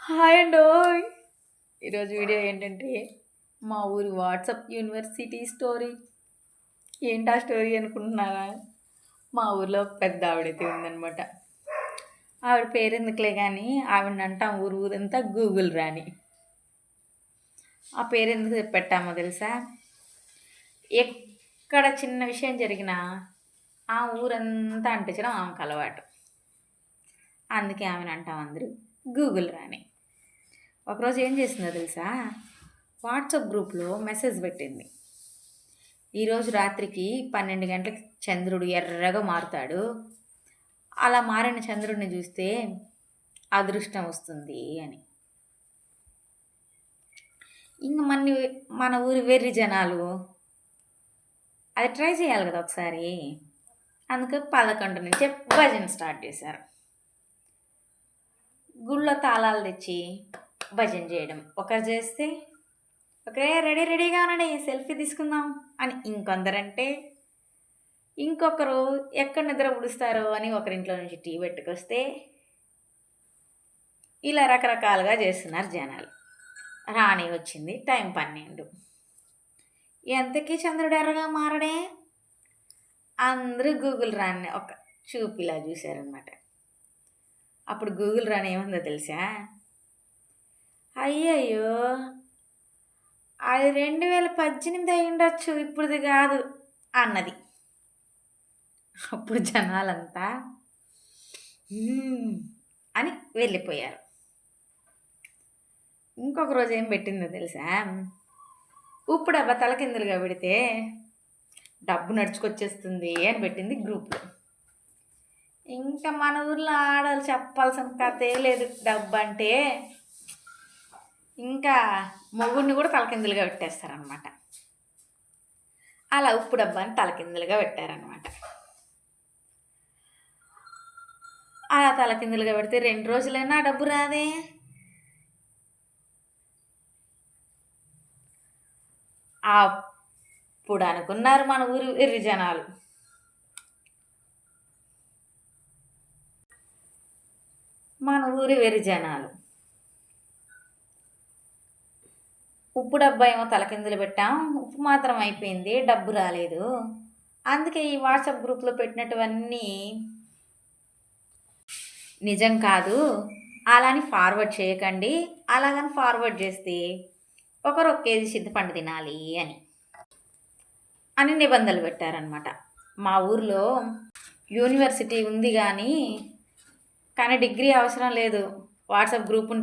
Hi అండోయ్! ఈరోజు video ఏంటంటే మా ఊరి వాట్సాప్ యూనివర్సిటీ స్టోరీ. ఏంటా స్టోరీ అనుకుంటున్నారా? మా ఊర్లో ఒక పెద్ద ఆవిడైతే ఉందనమాట. ఆవిడ పేరు ఎందుకులే కానీ ఆవిడని అంటాం ఊరంతా గూగుల్ రాణి. ఆ పేరు ఎందుకు పెట్టామో తెలుసా? ఎక్కడ చిన్న విషయం జరిగినా ఆ ఊరంతా అంటించడం ఆమెకు అలవాటు. అందుకే ఆమెను అంటాం అందరూ గూగుల్ రాణి. ఒకరోజు ఏం చేసిందో తెలుసా? వాట్సాప్ గ్రూప్లో మెసేజ్ పెట్టింది. ఈరోజు రాత్రికి 12 గంటలకు చంద్రుడు ఎర్రగా మారుతాడు, అలా మారిన చంద్రుడిని చూస్తే అదృష్టం వస్తుంది అని. ఇంక మన ఊరి వెర్రి జనాలు అది ట్రై చేయాలి కదా ఒకసారి. అందుకే 11 నుంచే భజన స్టార్ట్ చేశారు. గుళ్ళో తాళాలు తెచ్చి భజన చేయడం ఒకరు చేస్తే, ఓకే రెడీగా ఉండండి సెల్ఫీ తీసుకుందాం అని ఇంకొందరంటే, ఇంకొకరు ఎక్కడ నిద్ర పుడుస్తారో అని ఒకరింట్లో నుంచి టీ పెట్టుకొస్తే, ఇలా రకరకాలుగా చేస్తున్నారు జనాలు. రాణి వచ్చింది, టైం 12. ఎంతకీ చంద్రుడు ఎర్రగా మారడే? అందరూ గూగుల్ రాణి ఒక చూపిలా చూశారనమాట. అప్పుడు గూగుల్ రాణి ఏముందో తెలుసా? అయ్యయ్యో, అది 2018 అయి ఉండొచ్చు, ఇప్పుడుది కాదు అన్నది. అప్పుడు జనాలంతా అని వెళ్ళిపోయారు. ఇంకొక రోజు ఏం పెట్టిందో తెలుసా? ఉప్పు డబ్బా తలకిందులుగా పెడితే డబ్బు నడుచుకొచ్చేస్తుంది అని పెట్టింది గ్రూప్లో. ఇంకా మన ఊర్లో ఆడవాళ్ళు చెప్పాల్సిన కథే లేదు. డబ్బు అంటే ఇంకా మొగుడిని కూడా తలకిందులుగా పెట్టేస్తారనమాట. అలా ఉప్పు డబ్బాని తలకిందులుగా పెట్టారనమాట. అలా తలకిందులుగా పెడితే 2 రోజులైనా డబ్బు రాదే. అప్పుడు అనుకున్నారు మన ఊరి వెర్రి జనాలు, ఉప్పు డబ్బా ఏమో తలకిందులు పెట్టాం, ఉప్పు మాత్రం అయిపోయింది, డబ్బు రాలేదు. అందుకే ఈ వాట్సాప్ గ్రూప్లో పెట్టినటువన్నీ నిజం కాదు, అలాని ఫార్వర్డ్ చేయకండి, అలాగని ఫార్వర్డ్ చేస్తే ఒకరు 1 కేజీ చింతపండు తినాలి అని నిబంధనలు పెట్టారనమాట. మా ఊర్లో యూనివర్సిటీ ఉంది కానీ డిగ్రీ అవసరం లేదు, వాట్సాప్ గ్రూప్ ఉంటే